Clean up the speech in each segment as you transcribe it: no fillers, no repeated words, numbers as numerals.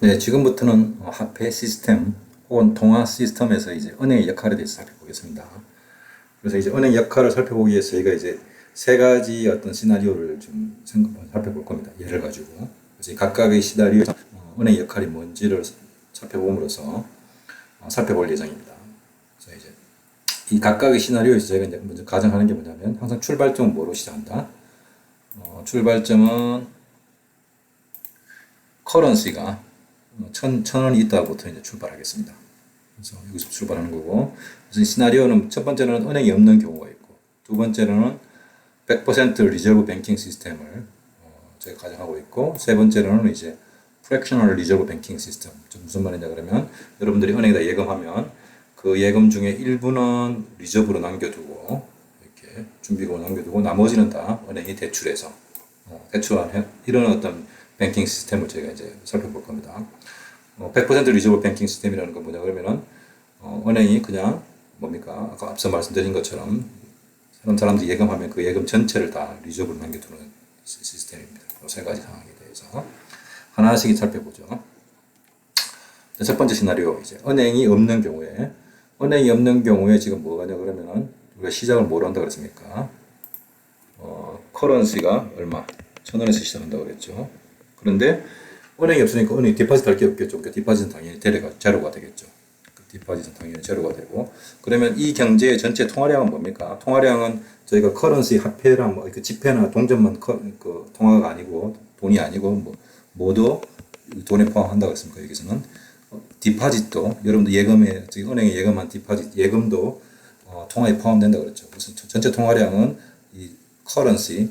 네, 지금부터는 화폐 시스템 혹은 통화 시스템에서 이제 은행의 역할에 대해서 살펴보겠습니다. 그래서 이제 은행 역할을 살펴보기 위해서 저희가 이제 세 가지 어떤 시나리오를 좀 살펴볼 겁니다. 예를 가지고. 그래서 각각의 시나리오에서 은행의 역할이 뭔지를 살펴봄으로써 살펴볼 예정입니다. 그래서 이제 이 각각의 시나리오에서 저희가 이제 먼저 가정하는 게 뭐냐면 항상 출발점은 뭐로 시작한다? 출발점은 커런시가 천 원이 있다부터 이제 출발하겠습니다. 그래서 여기서 출발하는 거고, 그래서 시나리오는 첫 번째는 은행이 없는 경우가 있고, 두 번째로는 100% 리저브 뱅킹 시스템을 저희가 가정하고 있고, 세 번째로는 이제 프랙셔널 리저브 뱅킹 시스템. 무슨 말이냐 그러면 여러분들이 은행에다 예금하면 그 예금 중에 일부는 리저브로 남겨두고 이렇게 준비금으로 남겨두고 나머지는 다 은행이 대출해서 대출한 이런 어떤 뱅킹 시스템을 저희가 이제 살펴볼 겁니다. 100% 리저브 뱅킹 시스템이라는 건 뭐냐 그러면은 은행이 그냥 뭡니까 아까 앞서 말씀드린 것처럼 사람들이 예금하면 그 예금 전체를 다 리저브로 남겨두는 시스템입니다. 세 가지 상황에 대해서 하나씩 살펴보죠. 첫 번째 시나리오 이제 은행이 없는 경우에 지금 뭐가냐 그러면은 우리가 시작을 뭐로 한다 그랬습니까? 커런시가 얼마? 1,000원에서 시작한다고 그랬죠. 그런데 은행이 없으니까 은행이 디파짓 할 게 없겠죠. 그러니까 디파짓은 당연히 제로가 되겠죠. 디파짓은 당연히 제로가 되고, 그러면 이 경제의 전체 통화량은 뭡니까? 통화량은 저희가 커런시 화폐랑 뭐 그 지폐나 동전만 그 통화가 아니고 돈이 아니고 모두 돈에 포함한다고 했습니까? 여기서는 디파짓도 여러분들 예금에 은행에 예금한 디파짓 예금도 통화에 포함된다고 그랬죠. 그래서 전체 통화량은 이 커런시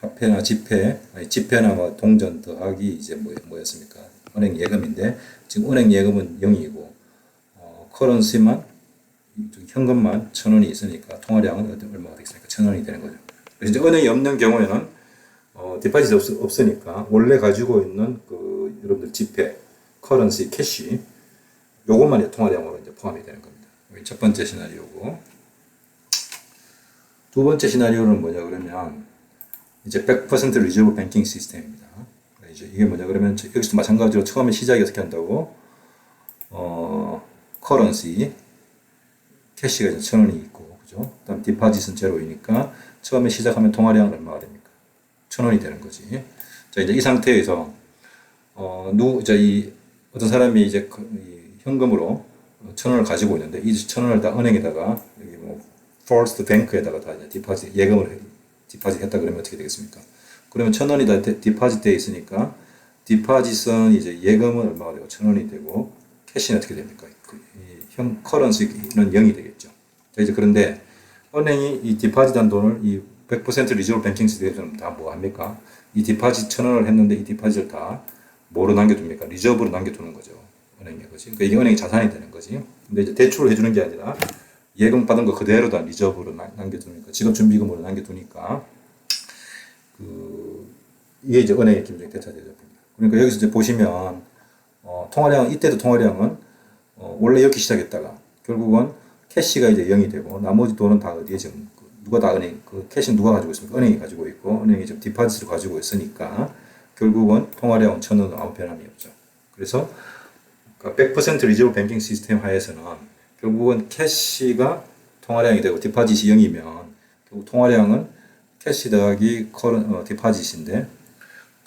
화폐나 지폐나 뭐 동전 더하기 이제 뭐였습니까? 은행 예금인데 지금 은행 예금은 0이고 커런시만 현금만 1,000원이 있으니까 통화량은 얼마가 되겠습니까? 1,000원이 되는 거죠. 그래서 이제 은행이 없는 경우에는 디파짓이 없으니까 원래 가지고 있는 그 여러분들 지폐, 커런시, 캐시 요것만 통화량으로 이제 포함이 되는 겁니다. 여기 첫 번째 시나리오고, 두 번째 시나리오는 뭐냐 그러면 이제 100% 리저브 뱅킹 시스템입니다. 이제 이게 뭐냐 그러면 여기서 마찬가지로 처음에 시작이 어떻게 한다고? 커런시 캐시가 이제 1,000원이 있고, 그죠? 그다음 디파짓은 제로이니까 처음에 시작하면 통화량은 얼마가 됩니까? 1,000원이 되는 거지. 자, 이제 이 상태에서 어떤 사람이 이제 현금으로 1,000원을 가지고 있는데 이 1,000원을 다 은행에다가 여기 퍼스트 뱅크에다가 다 이제 예금을 디파짓 했다 그러면 어떻게 되겠습니까? 그러면 1,000원이 다 디파짓 되어 있으니까 디파짓은 이제 예금은 얼마가 되고 1,000원이 되고 캐시는 어떻게 됩니까? 커런시는 0이 되겠죠. 자, 이제 그런데 은행이 이 디파짓한 돈을 이 100% 리저브 뱅킹 시스템에서는 다 뭐 합니까? 이 디파짓 1,000원을 했는데 이 디파짓을 다 뭐로 남겨둡니까? 리저브로 남겨두는 거죠. 은행에. 그지? 그러니까 이게 은행이 자산이 되는 거지. 근데 이제 대출을 해주는 게 아니라 예금 받은 거 그대로 다 리저브로 남겨두니까, 지급 준비금으로 남겨두니까, 이게 이제 은행의 기본적인 대차 대조입니다. 그러니까 여기서 이제 보시면, 이때도 통화량은, 원래 이렇게 시작했다가, 결국은 캐시가 이제 0이 되고, 나머지 돈은 다 어디에 지금, 그 캐시는 누가 가지고 있습니까? 은행이 가지고 있고, 은행이 지금 디파짓을 가지고 있으니까, 결국은 통화량은 1,000원은 아무 변함이 없죠. 그래서, 100% 리저브 뱅킹 시스템 하에서는, 결국은 캐시가 통화량이 되고 디파짓이 0이면 결국 통화량은 캐시 더하기 디파짓인데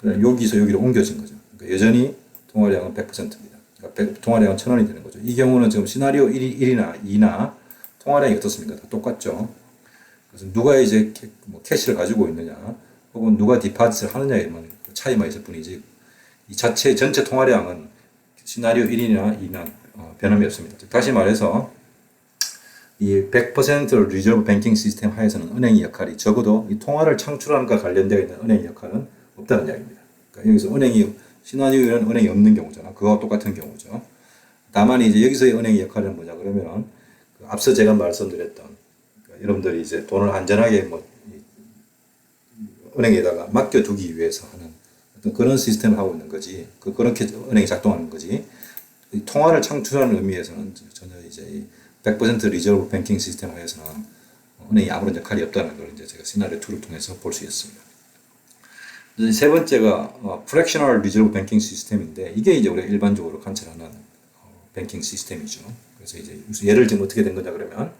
여기서 여기로 옮겨진 거죠. 그러니까 여전히 통화량은 100%입니다. 그러니까 통화량은 1,000원이 되는 거죠. 이 경우는 지금 시나리오 1이나 2나 통화량이 어떻습니까? 다 똑같죠. 그래서 누가 이제 캐시를 가지고 있느냐 혹은 누가 디파짓을 하느냐의 차이만 있을 뿐이지 이 자체 전체 통화량은 시나리오 1이나 2나 변함이 없습니다. 다시 말해서 이 100% 리저브 뱅킹 시스템 하에서는 은행의 역할이 적어도 이 통화를 창출하는 것과 관련되어 있는 은행의 역할은 없다는 이야기입니다. 그러니까 여기서 시나리오에는 은행이 없는 경우잖아. 그거와 똑같은 경우죠. 다만 이제 여기서의 은행의 역할은 뭐냐 그러면 앞서 제가 말씀드렸던 그러니까 여러분들이 이제 돈을 안전하게 은행에다가 맡겨두기 위해서 하는 어떤 그런 시스템을 하고 있는 거지. 그렇게 은행이 작동하는 거지. 통화를 창출하는 의미에서는 전혀 이제 100% 리저브 뱅킹 시스템 하에서는 은행이 아무런 역할이 없다는 걸 이제 제가 시나리오 2를 통해서 볼 수 있습니다. 이제 세 번째가 fractional reserve banking 시스템인데 이게 이제 우리가 일반적으로 관찰하는 뱅킹 시스템이죠. 그래서 이제 예를 들면 어떻게 된 거냐 그러면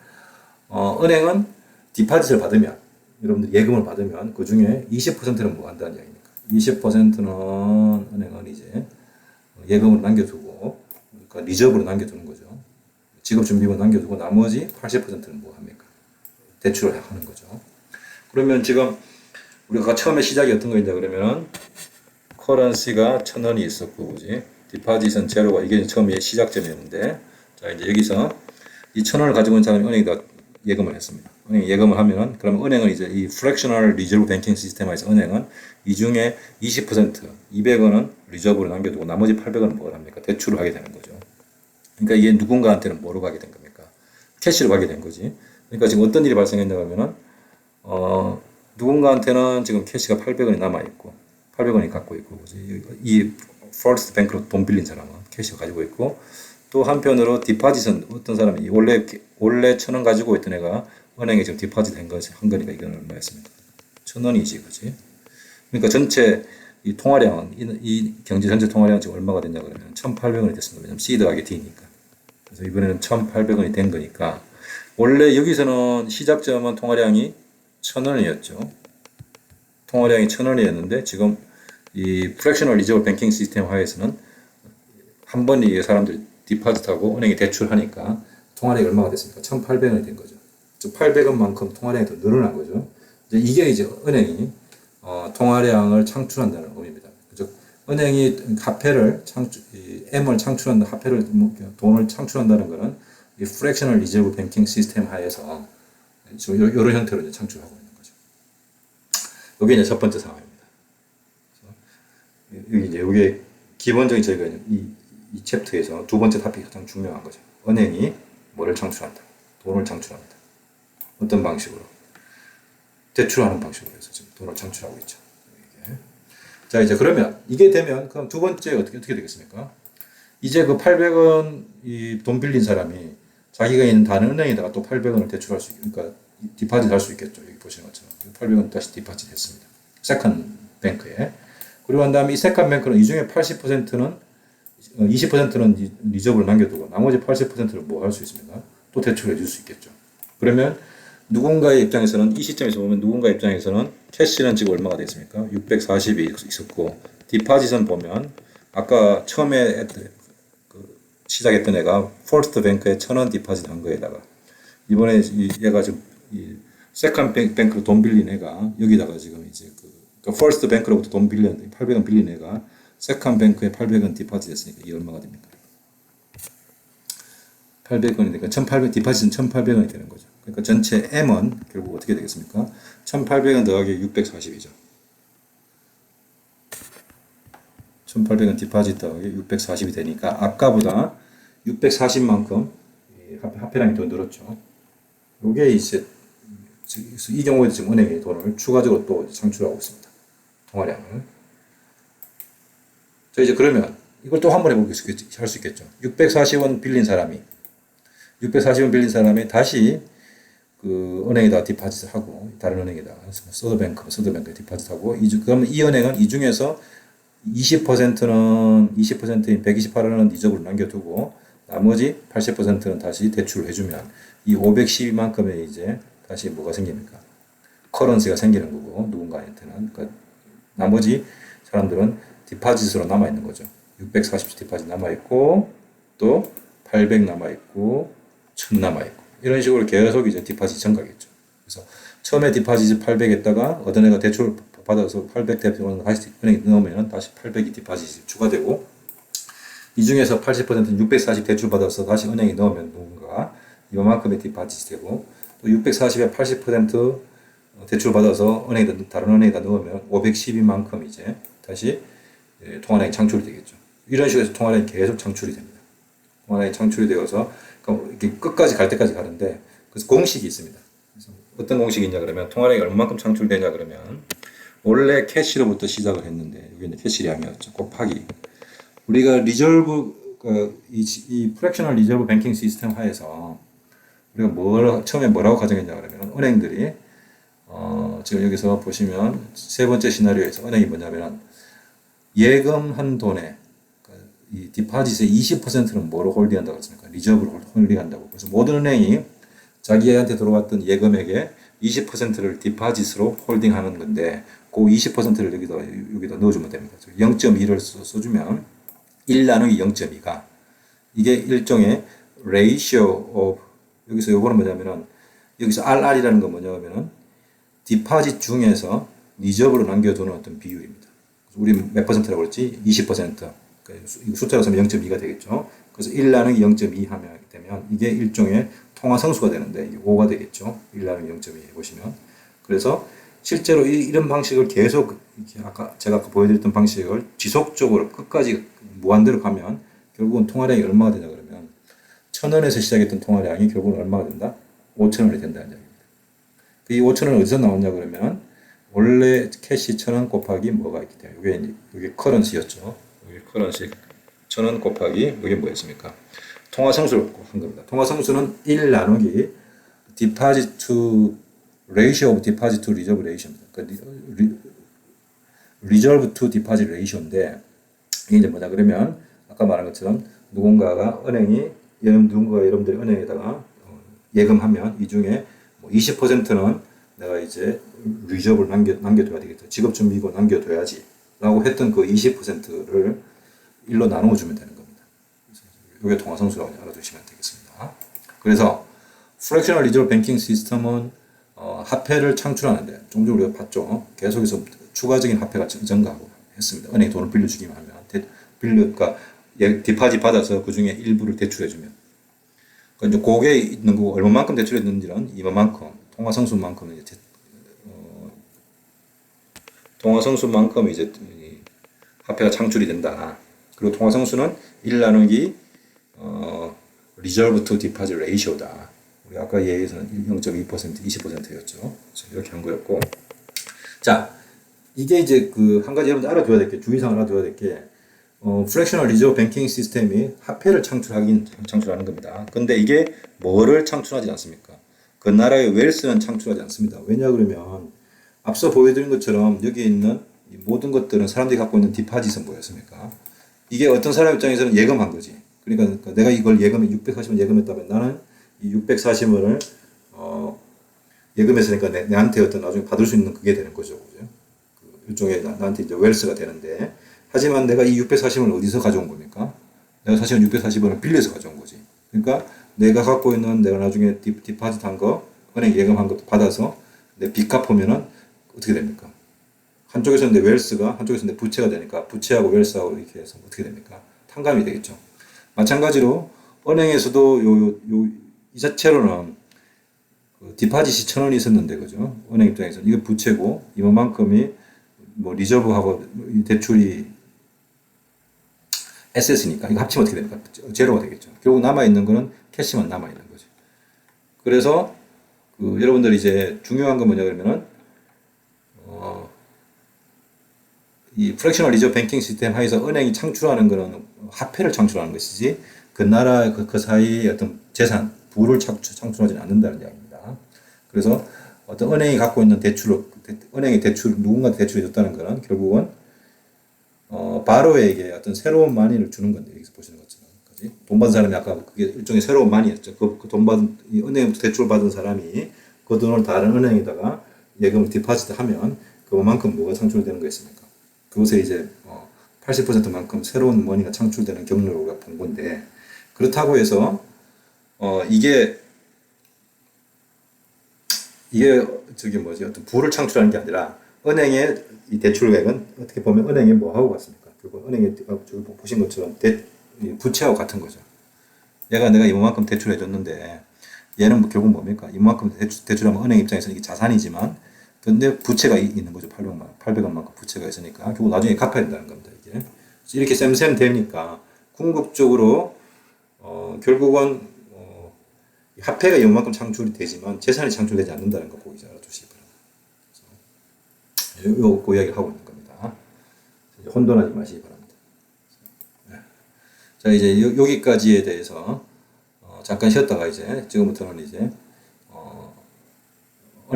은행은 디파짓을 받으면 여러분들 예금을 받으면 그 중에 20%는 뭐 한다는 이야기입니까? 20%는 은행은 이제 예금으로 남겨두고 그러니까 리저브로 남겨두는 거죠. 지급준비금 남겨두고 나머지 80%는 뭐 합니까? 대출을 하는 거죠. 그러면 지금 우리가 처음에 시작이 어떤 거였냐 그러면은 커런시가 1,000원이 있었고 그지? 디파짓은 제로가 이게 처음에 시작점이었는데 자 이제 여기서 이 1,000원을 가지고 있는 사람이 은행에다 예금을 했습니다. 은행 예금을 하면은 그러면 은행은 이제 이 fractional reserve banking 시스템에서 은행은 이 중에 20% 200원은 리저브로 남겨두고 나머지 800원은 뭘 합니까? 대출을 하게 되는 거죠. 그러니까 이게 누군가한테는 뭐로 가게 된 겁니까? 캐시로 가게 된 거지. 그러니까 지금 어떤 일이 발생했냐 하면은 누군가한테는 지금 캐시가 800원이 남아 있고 800원이 갖고 있고 그지? 이 퍼스트 뱅크로 돈 빌린 사람은 캐시가 가지고 있고 또 한편으로 디파짓은 어떤 사람이 원래 1,000원 가지고 있던 애가 은행에 지금 디파짓 한 거니까 이건 얼마였습니까? 1,000원이지, 그지? 그러니까 전체 이 통화량은 이 경제 전체 통화량은 지금 얼마가 됐냐 그러면 1,800원이 됐습니다. 왜냐면 시드하게 D니까. 그래서 이번에는 1,800원이 된 거니까 원래 여기서는 시작점은 통화량이 1,000원이었죠. 통화량이 1,000원이었는데 지금 이 fractional reserve banking 시스템 하에서는 한 번에 이 사람들이 디파짓하고 은행에 대출하니까 통화량이 얼마가 됐습니까? 1,800원이 된 거죠. 즉 800원만큼 통화량이 더 늘어난 거죠. 이게 이제 은행이 통화량을 창출한다는 의미입니다. 즉 은행이 화폐를 M을 창출한다, 화폐를 돈을 창출한다는 것은 이 fractional reserve banking 시스템 하에서 이런 형태로 이제 창출하고 있는 거죠. 이게 이제 첫 번째 상황입니다. 여기 이제 이게 기본적인 저희가 이 챕터에서 두 번째 토픽이 가장 중요한 거죠. 은행이 뭐를 창출한다? 돈을 창출합니다. 어떤 방식으로? 대출하는 방식으로 해서 지금 돈을 창출하고 있죠. 이게. 자, 이제 그러면 이게 되면 그럼 두 번째 어떻게 되겠습니까? 이제 그 800원 이 돈 빌린 사람이 자기가 있는 다른 은행에다가 또 800원을 대출할 수 그러니까 디파짓 할 수 있겠죠. 여기 보시는 것처럼 800원 다시 디파짓 했습니다. 세컨 뱅크에. 그리고 한 다음에 이 세컨 뱅크는 이 중에 80%는 20%는 리저브를 남겨두고 나머지 80%를 뭐 할 수 있습니까? 또 대출해 줄 수 있겠죠. 그러면 누군가의 입장에서는 이 시점에서 보면 누군가의 입장에서는 캐시는 지금 얼마가 됐습니까? 640이 있었고 디파짓은 보면 아까 처음에 시작했던 애가 퍼스트 뱅크에 1,000원 디파짓 한 거에다가 이번에 얘가 지금 이 세컨 뱅크로 돈 빌린 애가 여기다가 지금 이제 그러니까 퍼스트 뱅크로부터 돈 빌렸는데 800원 빌린 애가 세컨 뱅크에 800원 디파짓 했으니까 이게 얼마가 됩니까? 800원이니까 1,800 디파짓은 1,800원이 되는 거죠. 그러니까 전체 M은 결국 어떻게 되겠습니까? 1,800원 더하기 640이죠. 1,800원 디파짓 더하기 640이 되니까 아까보다 640만큼 화폐량이 더 늘었죠. 이게 이제 이 경우에도 지금 은행이 돈을 추가적으로 또 창출하고 있습니다. 통화량을. 자, 이제 그러면 이걸 또 한 번 해볼 수 있겠죠. 640원 빌린 사람이 다시 그 은행에다 디파짓을 하고 다른 은행에다가 서드뱅크에 디파짓하고 그러면 이 은행은 이 중에서 20%인 128원은 리저브로 남겨두고 나머지 80%는 다시 대출을 해주면 이 512만큼의 이제 다시 뭐가 생깁니까? 커런시가 생기는 거고 누군가한테는 그러니까 나머지 사람들은 디파짓으로 남아 있는 거죠. 640 디파짓 남아 있고 또 800 남아 있고 1,000 남아 있고 이런 식으로 계속 이제 디파짓 증가겠죠. 그래서 처음에 디파짓 800 했다가 어떤 애가 대출 받아서 800 대출을 다시 은행에 넣으면 다시 800이 디파짓이 추가되고 이 중에서 80%는 640 대출 받아서 다시 은행에 넣으면 누군가 이만큼의 디파짓이 되고 또 640에 80% 대출 받아서 다른 은행에다 넣으면 512만큼 이제 다시 통화량이 창출이 되겠죠. 이런 식으로 해서 통화량이 계속 창출이 됩니다. 통화량이 창출이 되어서 이렇게 끝까지 갈 때까지 가는데 그래서 공식이 있습니다. 그래서 어떤 공식이 있냐 그러면 통화량이 얼마만큼 창출되냐 그러면 원래 캐시로부터 시작을 했는데 여기 이제 캐시량이었죠. 곱하기 우리가 리저브 이 프랙셔널 리저브 뱅킹 시스템 하에서 우리가 처음에 뭐라고 가정했냐 그러면 은행들이 지금 여기서 보시면 세 번째 시나리오에서 은행이 뭐냐면 예금한 돈에 이 디파짓의 20%는 뭐로 홀딩한다고 했습니까? 리저브로 홀딩한다고. 그래서 모든 은행이 자기한테 들어왔던 예금액의 20%를 디파짓으로 홀딩하는 건데 그 20%를 여기다 넣어주면 됩니다. 0.2를 써주면 1 나누기 0.2가 이게 일종의 ratio of 여기서 요거는 뭐냐면은 여기서 RR이라는 건 뭐냐면은 디파짓 중에서 리저브로 남겨두는 어떤 비율입니다. 우리 몇 퍼센트라고 그랬지? 20%. 숫자로 쓰면 0.2가 되겠죠. 그래서 1 나누기 0.2 하면 되면 이게 일종의 통화 성수가 되는데 이게 5가 되겠죠. 1 나누기 0.2 보시면. 그래서 실제로 이런 방식을 계속 아까 제가 보여드렸던 방식을 지속적으로 끝까지 무한대로 가면 결국은 통화량이 얼마가 되냐 그러면 1,000원에서 시작했던 통화량이 결국은 얼마가 된다? 5,000원이 된다는 얘기입니다. 이 5,000원은 어디서 나오냐 그러면 원래 캐시 1,000원 곱하기 뭐가 있기 때문에 이게 커런시였죠. 이게 커런시 1,000원 곱하기 이게 뭐였습니까? 통화 성수를 한 겁니다. 통화 성수는 1 나누기 deposit to ratio of deposit to reserve ratio입니다. 그러니까 reserve to deposit ratio인데 이게 이제 뭐냐 그러면 아까 말한 것처럼 누군가가 은행이 여러분들이 은행에다가 예금하면 이 중에 뭐 20%는 내가 이제 리저브를 남겨둬야 되겠다. 직업준비금 남겨둬야지. 라고 했던 그 20%를 1로 나누어주면 되는 겁니다. 이게 통화성수라고 알아두시면 되겠습니다. 그래서 Fractional Reserve Banking System은 화폐를 창출하는데 좀 전에 우리가 봤죠. 계속해서 추가적인 화폐가 증가하고 했습니다. 은행이 돈을 빌려주기만 하면 그러니까 디파짓 받아서 그 중에 일부를 대출해주면 그러니까 이제 고객에 있는 거 얼마만큼 대출했는지는 이만큼 통화성수만큼 이제 통화성수만큼 이제 화폐가 창출이 된다. 그리고 통화성수는 1 나누기 reserve to deposit ratio다. 우리 아까 예에서는 0.2% 20%였죠. 이렇게 한 거였고. 자, 이게 이제 그 한 가지 여러분들 알아둬야 될 게 주의사항 알아둬야 될 게 fractional reserve banking 시스템이 화폐를 창출하는 겁니다. 근데 이게 뭐를 창출하지 않습니까? 그 나라의 웰스는 창출하지 않습니다. 왜냐 그러면 앞서 보여드린 것처럼 여기 있는 이 모든 것들은 사람들이 갖고 있는 디파짓은 뭐였습니까? 이게 어떤 사람 입장에서는 예금한 거지. 그러니까 내가 이걸 640원 예금했다면 나는 이 640원을 예금했으니까 내한테 어떤 나중에 받을 수 있는 그게 되는 거죠. 그죠? 일종의 나한테 이제 웰스가 되는데 하지만 내가 이 640원을 어디서 가져온 겁니까? 내가 사실은 640원을 빌려서 가져온 거지. 그러니까 내가 갖고 있는 내가 나중에 디파짓 한 거, 은행 예금한 것도 받아서 내 빚 갚으면은 어떻게 됩니까? 한쪽에서는 내 웰스가, 한쪽에서는 내 부채가 되니까 부채하고 웰스하고 이렇게 해서 어떻게 됩니까? 탕감이 되겠죠. 마찬가지로 은행에서도 이 자체로는 그 디파짓이 1,000원이 있었는데, 그죠? 은행 입장에서는 이거 부채고 이만큼이 뭐 리저브하고 대출이 에셋이니까 이거 합치면 어떻게 됩니까? 제로가 되겠죠. 결국 남아있는 거는 캐시만 남아있는 거죠. 그래서 여러분들이 이제 중요한 건 뭐냐 그러면은 이 프랙셔널 리저브 뱅킹 시스템 하에서 은행이 창출하는 거는 화폐를 창출하는 것이지 그 나라 그 사이의 어떤 재산, 부를 창출하지는 않는다는 이야기입니다. 그래서 어떤 은행이 갖고 있는 은행이 누군가한테 대출해 줬다는 거는 결국은 바로에게 어떤 새로운 마니를 주는 건데, 여기서 보시는 것처럼. 그지? 돈 받은 사람이 아까 그게 일종의 새로운 마니였죠. 그 돈 받은, 은행부터 대출 받은 사람이 그 돈을 다른 은행에다가 예금을 디파짓 하면 그만큼 뭐가 창출되는 거였습니까? 그것에 이제 80%만큼 새로운 머니가 창출되는 경로를 우리가 본 건데, 그렇다고 해서 이게 어떤 부를 창출하는 게 아니라 은행의 이 대출액은 어떻게 보면 은행이 뭐 하고 같습니까? 결국 은행이 보신 것처럼 부채하고 같은 거죠. 내가 이만큼 대출해 줬는데 얘는 뭐 결국 뭡니까? 이만큼 대출하면 은행 입장에서는 이게 자산이지만 근데 부채가 있는 거죠. 800원만큼 부채가 있으니까 결국 나중에 갚아야 된다는 겁니다. 이게 이렇게 쌤쌤 되니까 궁극적으로 결국은 화폐가 이만큼 창출이 되지만 재산이 창출되지 않는다는 거 보기 잘 알아두시기 바랍니다. 요 이야기를 하고 있는 겁니다. 혼돈하지 마시기 바랍니다. 네. 자, 이제 여기까지에 대해서 잠깐 쉬었다가 이제 지금부터는 이제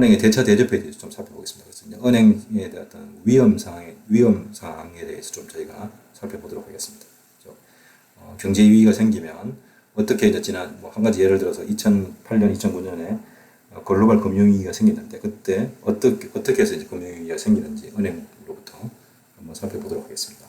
은행의 대처 대접에 대해서 좀 살펴보겠습니다. 그래서 은행에 대한 어떤 위험 상황에 대해서 좀 저희가 살펴보도록 하겠습니다. 경제 위기가 생기면 어떻게 이제 지난 한 가지 예를 들어서 2008년, 2009년에 글로벌 금융위기가 생기는데 그때 어떻게 해서 이제 금융위기가 생기는지 은행으로부터 한번 살펴보도록 하겠습니다.